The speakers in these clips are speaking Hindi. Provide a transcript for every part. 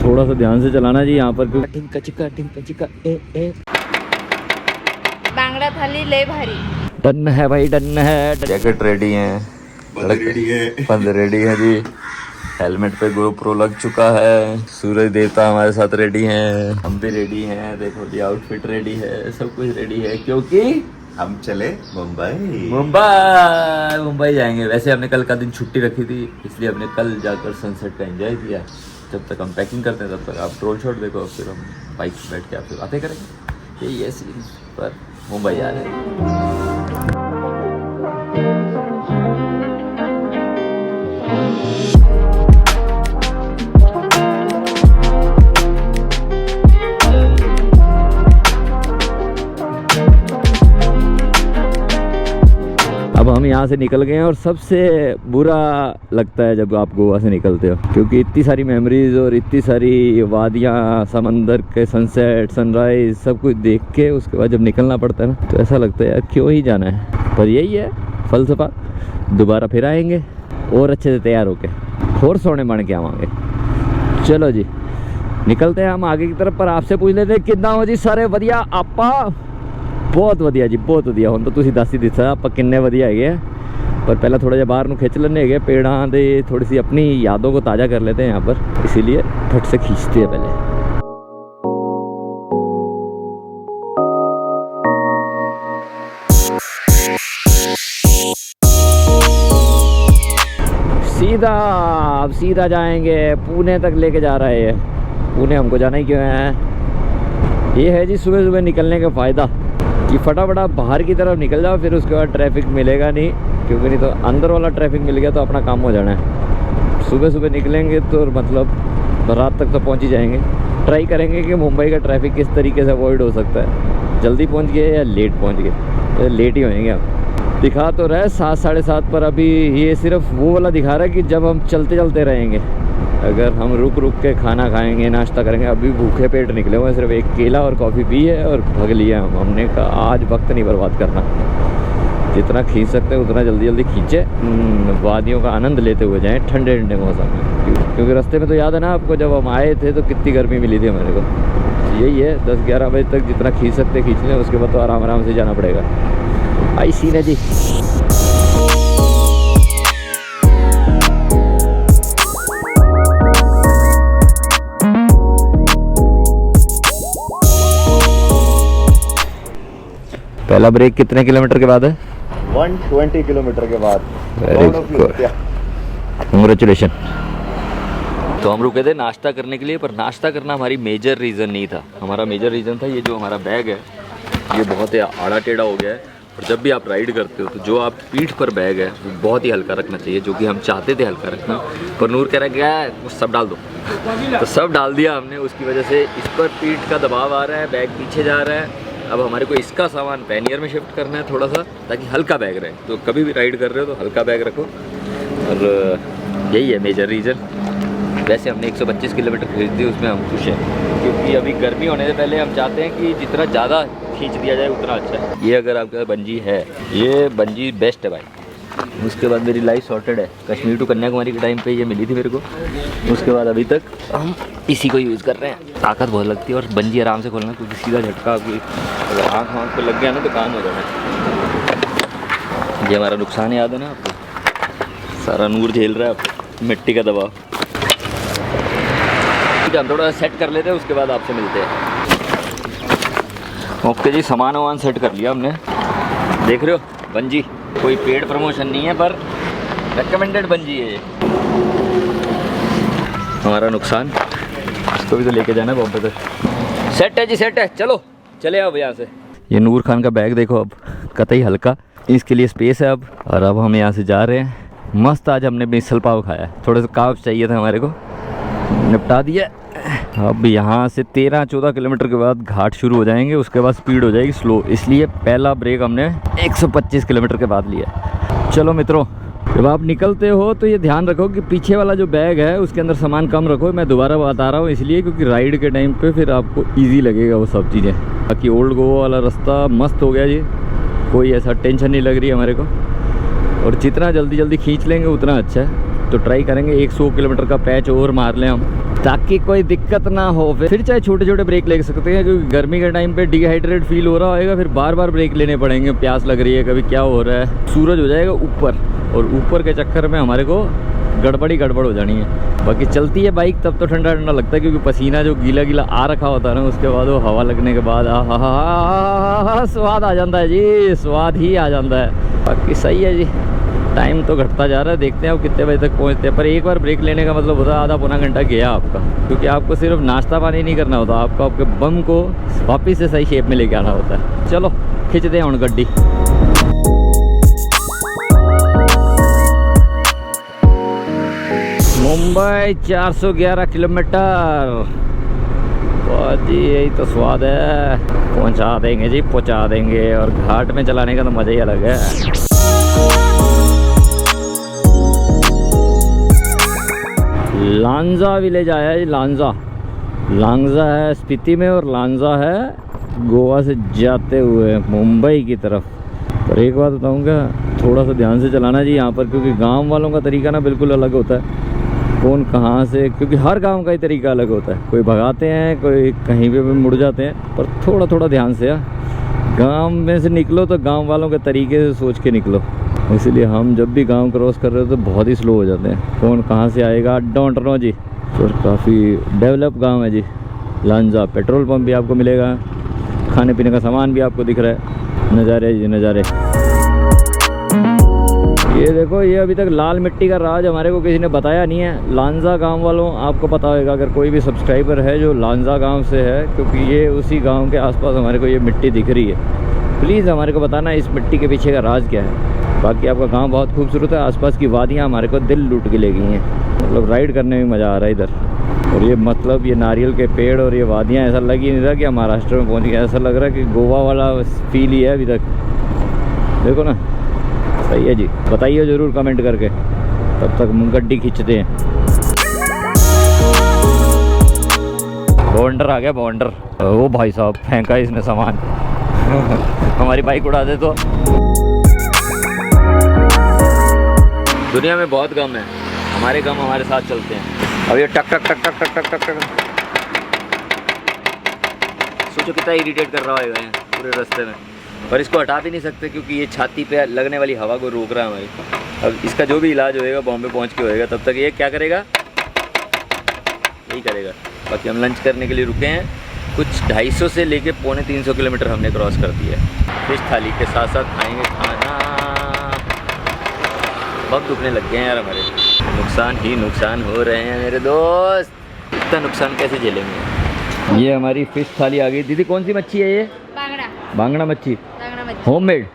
थोड़ा सा ध्यान से चलाना जी यहाँ पर, बांगड़ा थाली ले भारी। डन है भाई, डन है। जैकेट रेडी है, बंद रेडी है जी। हेलमेट पे GoPro लग चुका है। सूरज देवता हमारे साथ रेडी हैं, हम भी रेडी हैं। देखो जी आउटफिट रेडी है, सब कुछ रेडी है क्योंकि हम चले मुंबई। मुंबई जाएंगे। वैसे हमने कल का दिन छुट्टी रखी थी, इसलिए हमने कल जाकर सनसेट का एंजॉय किया। जब तक हम पैकिंग करते हैं तब तक आप ड्रोन शॉट देखो, फिर हम बाइक पे बैठ के आपसे बातें करेंगे। यही है सीन, पर मुंबई जा रहे हैं। अब हम यहाँ से निकल गए हैं और सबसे बुरा लगता है जब आप गोवा से निकलते हो, क्योंकि इतनी सारी मेमोरीज और इतनी सारी वादियाँ, समंदर के सनसेट, सनराइज, सब कुछ देख के उसके बाद जब निकलना पड़ता है ना, तो ऐसा लगता है यार क्यों ही जाना है। पर यही है फलसफा, दोबारा फिर आएंगे और अच्छे से तैयार होके और सोने बन के आवांगे। चलो जी निकलते हैं हम आगे की तरफ। पर आपसे पूछ लेते हैं कितना हो जी सारे वधिया? आपा बहुत ਵਧੀਆ जी, बहुत ਵਧੀਆ। ਹੁਣ ਤਾਂ ਤੁਸੀਂ ਦੱਸ ਹੀ ਦਿੱਤਾ ਆਪਾਂ ਕਿੰਨੇ ਵਧੀਆ ਹੈਗੇ ਆ। पर पहला थोड़ा जिहा बाहर ਨੂੰ खिंच लेने हैं पेड़ां दे, थोड़ी सी अपनी यादों को ताज़ा कर लेते हैं यहाँ पर, इसीलिए फट से खींचते हैं पहले। सीधा जाएंगे पुणे तक लेके जा रहा है। पुणे हमको जाना ही क्यों है, ये है जी सुबह सुबह निकलने का फ़ायदा कि फटाफट आप बाहर की तरफ निकल जाओ, फिर उसके बाद ट्रैफिक मिलेगा नहीं, क्योंकि नहीं तो अंदर वाला ट्रैफिक मिल गया तो अपना काम हो जाना है। सुबह सुबह निकलेंगे तो मतलब रात तक तो पहुंच ही जाएंगे। ट्राई करेंगे कि मुंबई का ट्रैफिक किस तरीके से अवॉइड हो सकता है। जल्दी पहुंच गए या लेट पहुंच गए, तो लेट ही होएंगे हम। दिखा तो रहा है 7 साढ़े 7, पर अभी ये सिर्फ वो वाला दिखा रहा है कि जब हम चलते चलते रहेंगे। अगर हम रुक रुक के खाना खाएंगे, नाश्ता करेंगे, अभी भूखे पेट निकले हुए हैं, सिर्फ एक केला और कॉफ़ी पी है और भग लिया हमने कहा आज वक्त नहीं बर्बाद करना, जितना खींच सकते हैं उतना जल्दी जल्दी खींचे, वादियों का आनंद लेते हुए जाएं ठंडे ठंडे मौसम में। क्योंकि रास्ते में तो याद है ना आपको, जब हम आए थे तो कितनी गर्मी मिली थी हमारे को। यही है 10-11 बजे तक जितना खींच सकते खींच लें, उसके बाद तो आराम आराम से जाना पड़ेगा। आई सीन है जी। पहला ब्रेक कितने किलोमीटर के बाद है? 120 किलोमीटर के बाद। Very good, congratulation. तो हम रुके थे नाश्ता करने के लिए, पर नाश्ता करना हमारी मेजर रीज़न नहीं था। हमारा मेजर रीज़न था ये जो हमारा बैग है, ये बहुत ही आड़ा टेढ़ा हो गया है। और जब भी आप राइड करते हो तो जो आप पीठ पर बैग है वो बहुत ही हल्का रखना चाहिए, जो कि हम चाहते थे हल्का रखना, पर नूर कह रहा क्या है वो सब डाल दो, तो सब डाल दिया हमने। उसकी वजह से इस पर पीठ का दबाव आ रहा है, बैग पीछे जा रहा है। अब हमारे को इसका सामान पैनियर में शिफ्ट करना है थोड़ा सा, ताकि हल्का बैग रहे। तो कभी भी राइड कर रहे हो तो हल्का बैग रखो, और यही है मेजर रीज़न। वैसे हमने 125 किलोमीटर खींच दी, उसमें हम खुश हैं, क्योंकि अभी गर्मी होने से पहले हम चाहते हैं कि जितना ज़्यादा खींच दिया जाए उतना अच्छा है। ये अगर आपके पास बंजी है, ये बंजी बेस्ट है भाई। उसके बाद मेरी लाइफ सॉर्टेड है। कश्मीर टू कन्याकुमारी के टाइम पे ये मिली थी मेरे को, उसके बाद अभी तक हम इसी को यूज़ कर रहे हैं। ताकत बहुत लगती है और बंजी आराम से खोलना, क्योंकि सीधा झटका आपकी अगर आँख पे लग गया ना तो काम हो जाना है। ये हमारा नुकसान याद है ना आपको, सारा नूर झेल रहा है मिट्टी का दबाव। हम थोड़ा सेट कर लेते हैं, उसके बाद आपसे मिलते हैं। ओके जी, सामान वामान सेट कर लिया हमने। देख रहे हो बंजी, कोई पेड प्रमोशन नहीं है, पर रेकमेंडेड बंजी है ये। हमारा नुकसान, इसको भी तो लेके जाना है बॉम्बे तक। सेट है जी, सेट है। चलो चले अब यहाँ से। ये नूर खान का बैग देखो, अब कतई हल्का, इसके लिए स्पेस है अब। और अब हम यहाँ से जा रहे हैं। मस्त आज हमने मिसल पाव खाया, थोड़े से काव्स चाहिए था हमारे को, निपटा दिया। अब यहाँ से 13-14 किलोमीटर के बाद घाट शुरू हो जाएंगे, उसके बाद स्पीड हो जाएगी स्लो, इसलिए पहला ब्रेक हमने 125 किलोमीटर के बाद लिया। चलो मित्रों, जब आप निकलते हो तो ये ध्यान रखो कि पीछे वाला जो बैग है उसके अंदर सामान कम रखो। मैं दोबारा बता रहा हूँ इसलिए क्योंकि राइड के टाइम पे फिर आपको ईजी लगेगा वो सब चीज़ें। बाकी ओल्ड गोवा वाला रास्ता मस्त हो गया जी, कोई ऐसा टेंशन नहीं लग रही हमारे को, और जितना जल्दी जल्दी खींच लेंगे उतना अच्छा है। तो ट्राई करेंगे 100 किलोमीटर का पैच और मार लें हम, ताकि कोई दिक्कत ना हो। फिर चाहे छोटे छोटे ब्रेक ले सकते हैं, क्योंकि गर्मी के टाइम पे डिहाइड्रेट फील हो रहा होगा, फिर बार बार ब्रेक लेने पड़ेंगे। प्यास लग रही है, कभी क्या हो रहा है, सूरज हो जाएगा ऊपर, और ऊपर के चक्कर में हमारे को गड़बड़ हो जानी है। बाकी चलती है बाइक तब तो ठंडा ठंडा लगता है, क्योंकि पसीना जो गीला गीला आ रखा होता है ना, उसके बाद वो हवा लगने के बाद स्वाद आ जाता है जी, स्वाद ही आ जाता है। बाकी सही है जी, टाइम तो घटता जा रहा है, देखते हैं अब कितने बजे तक पहुंचते हैं। पर एक बार ब्रेक लेने का मतलब होता है आधा पौना घंटा गया आपका, क्योंकि आपको सिर्फ नाश्ता पानी नहीं करना होता, आपको आपके बम को वापस से सही शेप में लेके आना होता है। चलो खिंचते हैं उन गड्डी। मुंबई 411 किलोमीटर। जी यही तो स्वाद है, पहुंचा देंगे जी, पहुंचा देंगे। और घाट में चलाने का तो मज़ा ही अलग है। लांजा विलेज आया है जी, लांजा है स्पीति में, और लांजा है गोवा से जाते हुए मुंबई की तरफ। पर एक बात बताऊंगा, थोड़ा सा ध्यान से चलाना जी यहाँ पर, क्योंकि गांव वालों का तरीका ना बिल्कुल अलग होता है। कौन कहाँ से, क्योंकि हर गांव का ही तरीका अलग होता है, कोई भगाते हैं, कोई कहीं पे भी मुड़ जाते हैं। पर थोड़ा थोड़ा ध्यान से गांव में से निकलो तो गांव वालों के तरीके से सोच के निकलो। इसलिए हम जब भी गांव क्रॉस कर रहे हो तो बहुत ही स्लो हो जाते हैं। कौन कहाँ से आएगा डोंट नो जी। और काफ़ी डेवलप गांव है जी लांजा। पेट्रोल पंप भी आपको मिलेगा, खाने पीने का सामान भी आपको दिख रहा है। नज़ारे जी नज़ारे। ये देखो, ये अभी तक लाल मिट्टी का राज हमारे को किसी ने बताया नहीं है। लांजा गांव वालों आपको पता होगा, अगर कोई भी सब्सक्राइबर है जो लांजा गांव से है, क्योंकि ये उसी गांव के आसपास हमारे को ये मिट्टी दिख रही है, प्लीज़ हमारे को बताना इस मिट्टी के पीछे का राज क्या है। बाकी आपका गांव बहुत खूबसूरत है, आसपास की वादियाँ हमारे को दिल लूट के ले गई हैं। मतलब राइड करने में मज़ा आ रहा है इधर। और ये मतलब ये नारियल के पेड़ और ये वादियाँ, ऐसा लग ही नहीं रहा कि हम महाराष्ट्र में पहुँच गए, ऐसा लग रहा है कि गोवा वाला फील ही है अभी तक। देखो ना, सही है जी। बताइए ज़रूर कमेंट करके। तब तक गड्डी खींचते हैं। बॉन्डर आ गया, बॉन्डर। ओ भाई साहब, फेंका इसने सामान हमारी बाइक उड़ा दे तो। दुनिया में बहुत गम है, हमारे गम हमारे साथ चलते हैं। अब ये टक टक टक टक टक टक टक टक, सोचो कितना इरिटेट कर रहा होगा पूरे रास्ते में। पर इसको हटा भी नहीं सकते, क्योंकि ये छाती पे लगने वाली हवा को रोक रहा है हमारी। अब इसका जो भी इलाज होएगा बॉम्बे पहुंच के होएगा, तब तक ये क्या करेगा, यही करेगा। बाकी हम लंच करने के लिए रुके हैं। कुछ 250 से लेके 250 किलोमीटर हमने क्रॉस कर दिया है। फिश थाली के साथ साथ खाएंगे खाना। बहुत दुखने लग गए हैं यार हमारे, नुकसान ही नुकसान हो रहे हैं मेरे दोस्त। इतना नुकसान कैसे झेलेंगे। ये हमारी फिश थाली आ गई। दीदी कौन सी मच्छी है ये? बांगड़ा मच्छी। होममेड,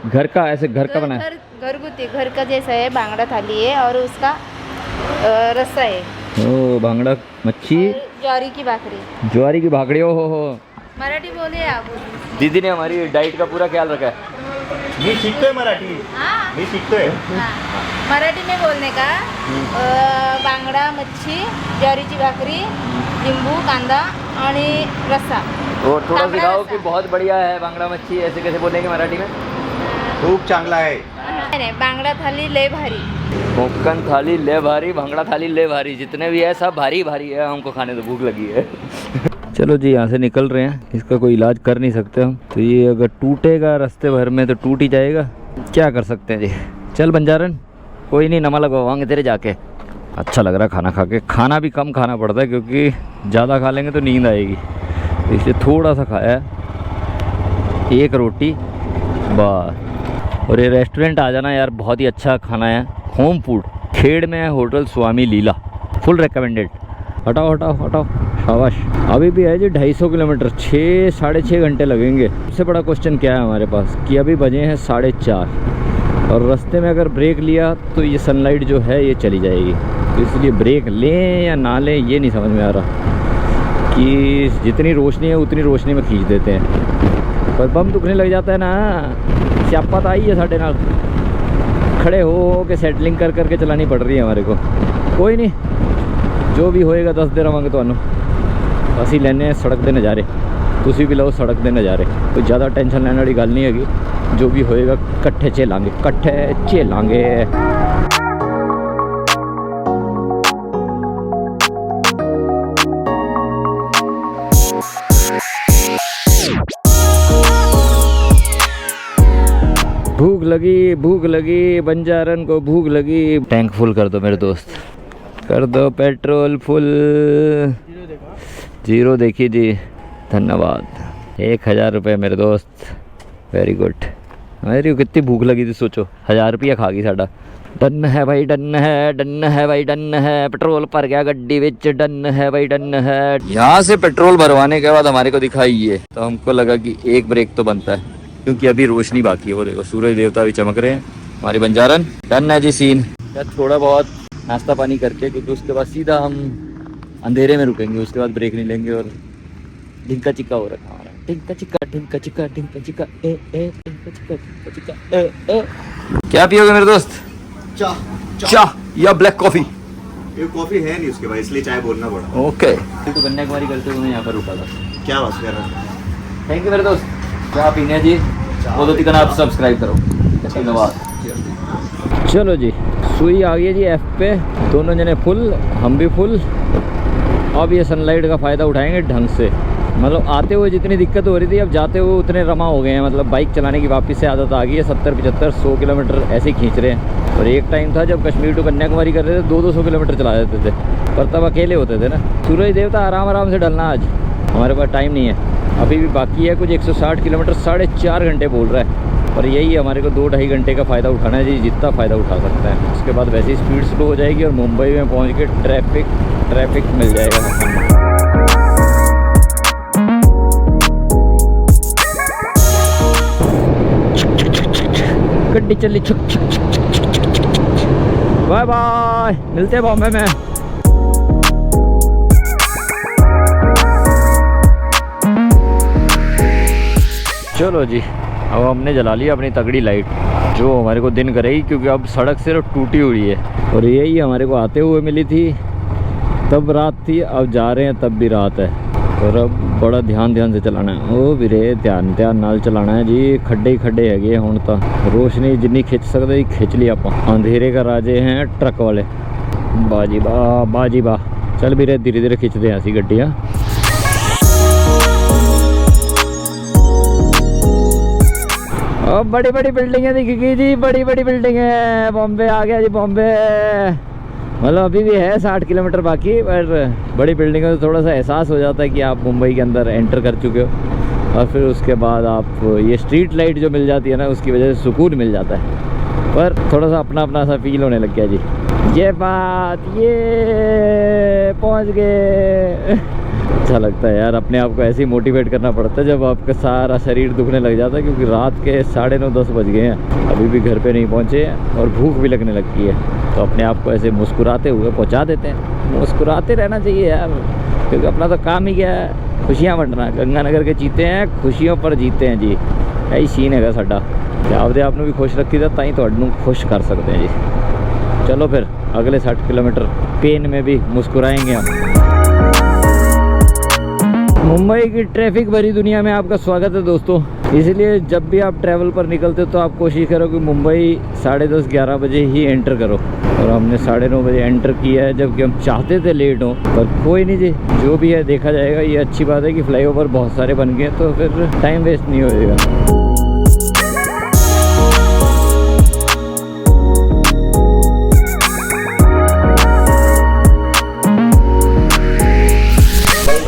घर का, ऐसे घर का बना है, घरगुती, घर का जैसा है। बांगड़ा थाली है और उसका रस्सा है। ओ बांगड़ा मच्छी, ज्वारी की भाकरी। ज्वारी की भाकरी। ओ हो मराठी बोले आप। दीदी ने हमारी डाइट का पूरा ख्याल रखा है। मी शिकतोय मराठी, मी शिकतोय मराठी में बोलने का। बांगड़ा मच्छी, ज्वारीची भाकरी, लिंबू, कांदा आणि रस्सा। और थोड़ा सिखाओ कि बहुत बढ़िया है बांगड़ा मच्छी, ऐसे कैसे बोलेंगे मराठी में? खूप चांगला आहे। नहीं, बांगड़ा थाली ले भारी। कोकण थाली ले भारी, भांगड़ा थाली ले भारी। जितने भी है सब भारी भारी है, हमको खाने तो भूख लगी है चलो जी, यहाँ से निकल रहे हैं। इसका कोई इलाज कर नहीं सकते हम, तो ये अगर टूटेगा रास्ते भर में तो टूट ही जाएगा। क्या कर सकते हैं जी। चल बंजारन, कोई नहीं, नमा लगवाएंगे तेरे जाके। अच्छा लग रहा है खाना खा के। खाना भी कम खाना पड़ता है, क्योंकि ज़्यादा खा लेंगे तो नींद आएगी, इसलिए थोड़ा सा खाया है। एक रोटी बस। और ये रेस्टोरेंट आ जाना यार, बहुत ही अच्छा खाना है, होम फूड। खेड़ में है होटल स्वामी लीला, फुल रिकमेंडेड। हटाओ हटाओ हटाओ, शाबाश। अभी भी है जी 250 किलोमीटर, 6-6.5 घंटे लगेंगे। सबसे बड़ा क्वेश्चन क्या है हमारे पास कि अभी बजे हैं 4:30, और रास्ते में अगर ब्रेक लिया तो ये सनलाइट जो है ये चली जाएगी। तो इसलिए ब्रेक लें या ना लें ये नहीं समझ में आ रहा, कि जितनी रोशनी है उतनी रोशनी में खींच देते हैं। पर बम दुखने लग जाता है ना। स्यापा तो आई है साढ़े नाल, खड़े हो के सेटलिंग कर करके चलानी पड़ रही है हमारे को। कोई नहीं, जो भी होएगा 10 दे रवांगे तो ਅਸੀਂ ਲੈਨੇ सड़क के नज़ारे, तुसी भी लो सड़क के नज़ारे। कोई ज़्यादा टेंशन लेने वाली गल नहीं हैगी, जो भी होएगा कट्ठे झेलांगे, कट्ठे झेलांगे। भूख लगी बंजारन को, भूख लगी। टैंक फुल कर दो मेरे दोस्त, कर दो पेट्रोल फुल। 0 देखिए जी, धन्यवाद। 1000 रुपये मेरे दोस्त, वेरी गुड। मेरी कितनी भूख लगी थी सोचो, 1000 रुपया खा गई साडा। डन है भाई, डन है, डन है भाई, डन है। पेट्रोल भर गया गड्डी विच, डन है भाई, डन है। यहाँ से पेट्रोल भरवाने के बाद हमारे को दिखाई ये, तो हमको लगा कि एक ब्रेक तो बनता है, क्योंकि अभी रोशनी बाकी है। वो देखो सूरज देवता भी चमक रहे हैं। हमारी बंजारन डन है जी सीन। थोड़ा बहुत नाश्ता पानी करके, क्योंकि उसके बाद सीधा हम अंधेरे में रुकेंगे, उसके बाद ब्रेक नहीं लेंगे। और ढिंका चिक्का हो रखा हमारा, ढिंका चिक्का, ढिंका चिक्का, ढिंका चिक्का, ए ए, ढिंका चिक्का, ढिंका चिक्का, ए ए। क्या पियोगे मेरे दोस्त? चाह या ब्लैक कॉफी? ये कॉफी है नहीं उसके बाद, इसलिए चाय बोलना पड़ा। ओके। तो कन्याकुमारी करते हुए यहाँ पर रुका था। क्या बात कर रहा है? थैंक यू मेरे दोस्त। क्या पीने जी, वो तो तिकन आप सब्सक्राइब करो। धन्यवाद। चलो जी, सुई आ गई जी एफ पे, दोनों जने फुल, हम भी फुल। अब ये सनलाइट का फ़ायदा उठाएंगे ढंग से। मतलब आते हुए जितनी दिक्कत हो रही थी, अब जाते हुए उतने रमा हो गए हैं। मतलब बाइक चलाने की वापस से आदत आ गई है। 70, 75, 100 किलोमीटर ऐसे ही खींच रहे हैं। और एक टाइम था जब कश्मीर टू कन्याकुमारी कर रहे थे, 200 किलोमीटर चला देते थे, पर तब अकेले होते थे ना। सूरज देवता आराम आराम से ढलना, आज हमारे पास टाइम नहीं है, अभी भी बाकी है कुछ। 160 किलोमीटर 4.5 घंटे बोल रहा है। और यही हमारे को 2-2.5 घंटे का फ़ायदा उठाना है जी, जितना फ़ायदा उठा सकते हैं। उसके बाद वैसे ही स्पीड स्लो हो जाएगी और मुंबई में पहुँच के ट्रैफिक मिल जाएगा। गड्डी चली छुक छुक छुक छुक छुक छुक छुक। बाय बाय, मिलते हैं बॉम्बे में। चलो जी, अब हमने जला लिया अपनी तगड़ी लाइट, जो हमारे को दिन करेगी, क्योंकि अब सड़क सिर्फ टूटी हुई है। और यही हमारे को आते हुए मिली थी, तब रात थी, अब जा रहे हैं तब भी रात है। और अब बड़ा ध्यान से चलाना है। ओ वीरे, ध्यान नाल चलाना है जी। खड्डे ही खड्डे हैगे हुण तां, रोशनी जिन्नी खिंच सकते खिंच ली आपां। अंधेरे का राजे हैं ट्रक वाले। बाजी वाह। चल वीरे, धीरे धीरे खिंचते हैं असी गड्डियाँ। अब बड़ी बड़ी बिल्डिंगें दिखेगी जी, बड़ी बड़ी बिल्डिंगें। बॉम्बे आ गया जी, बॉम्बे। मतलब अभी भी है 60 किलोमीटर बाकी, पर बड़ी बिल्डिंगों से थोड़ा सा एहसास हो जाता है कि आप मुंबई के अंदर एंटर कर चुके हो। और फिर उसके बाद आप ये स्ट्रीट लाइट जो मिल जाती है ना, उसकी वजह से सुकून मिल जाता है। पर थोड़ा सा अपना सा फील होने लग गया जी। ये बात, ये पहुंच गए। अच्छा लगता है यार, अपने आप को ऐसे ही मोटिवेट करना पड़ता है जब आपका सारा शरीर दुखने लग जाता है, क्योंकि रात के 9:30-10 बज गए हैं, अभी भी घर पे नहीं पहुंचे हैं और भूख भी लगने लगी है। तो अपने आप को ऐसे मुस्कुराते हुए पहुंचा देते हैं। मुस्कुराते रहना चाहिए यार, क्योंकि अपना तो काम ही क्या है, खुशियाँ बंटना। गंगानगर के जीते हैं, खुशियों पर जीते हैं जी। यही सीन है साडा। आपदे आप भी खुश रखी था, ताई तुहानू खुश कर सकते हैं जी। चलो फिर अगले 60 किलोमीटर पेन में भी मुस्कुराएंगे हम। मुंबई की ट्रैफिक भरी दुनिया में आपका स्वागत है दोस्तों। इसलिए जब भी आप ट्रैवल पर निकलते हो तो आप कोशिश करो कि मुंबई 10:30-11 बजे ही एंटर करो। और हमने 9:30 बजे एंटर किया है, जबकि हम चाहते थे लेट हो, पर कोई नहीं जी, जो भी है देखा जाएगा। ये अच्छी बात है कि फ्लाईओवर बहुत सारे बन गए, तो फिर टाइम वेस्ट नहीं होएगा।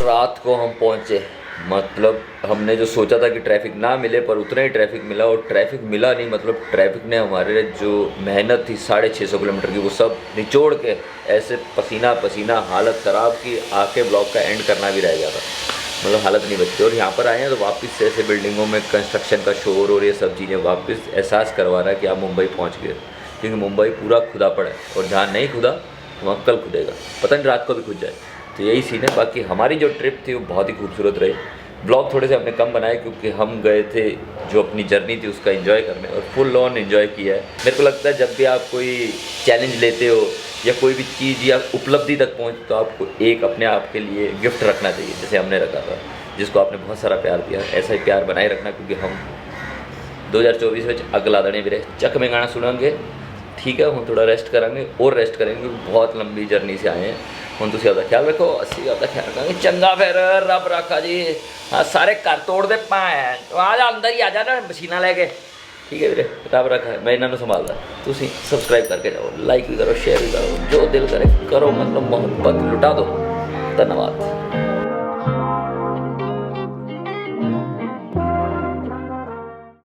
रात को हम पहुंचे, मतलब हमने जो सोचा था कि ट्रैफिक ना मिले, पर उतना ही ट्रैफिक मिला। और ट्रैफिक मिला नहीं, मतलब ट्रैफिक ने हमारे जो मेहनत थी 650 किलोमीटर की, वो सब निचोड़ के ऐसे पसीना पसीना हालत ख़राब की, आके ब्लॉक का एंड करना भी रह गया था। मतलब हालत नहीं बचती। और यहाँ पर आए हैं तो वापस से ऐसे बिल्डिंगों में कंस्ट्रक्शन का शोर और ये सब चीज़ें वापस एहसास करवा रहा है कि आप मुंबई पहुँच गए। क्योंकि मुंबई पूरा खुदा पड़ा है, और जहाँ नहीं खुदा वहाँ कल खुदेगा, पता नहीं रात को भी खुद जाए। तो यही सीन है। बाकी हमारी जो ट्रिप थी वो बहुत ही खूबसूरत रही। ब्लॉग थोड़े से हमने कम बनाए, क्योंकि हम गए थे जो अपनी जर्नी थी उसका एंजॉय करने, और फुल ऑन एंजॉय किया है। मेरे को लगता है जब भी आप कोई चैलेंज लेते हो या कोई भी चीज़ या उपलब्धि तक पहुँचते, तो आपको एक अपने आप के लिए गिफ्ट रखना चाहिए, जैसे हमने रखा था, जिसको आपने बहुत सारा प्यार दिया। ऐसा ही प्यार बनाए रखना, क्योंकि हम 2024 में अगला दने भी चक में गाना सुनेंगे। ठीक है, हम थोड़ा रेस्ट करेंगे और रेस्ट करेंगे, बहुत लंबी जर्नी से आए हैं। हम तुम ज़्यादा ख्याल रखो, असं ज़्यादा ख्याल रखेंगे। चंगा फिर रब रखा जी। हाँ, सारे घर तोड़ दे पाए, आ जा अंदर ही आ जा ना, मशीना लेके ठीक है वीरे रब रखा है मैं इन्होंने संभालदा तुसी सबसक्राइब करके जाओ लाइक भी करो शेयर भी करो जो दिल करे करो मतलब मोहब्बत लुटा दो धन्यवाद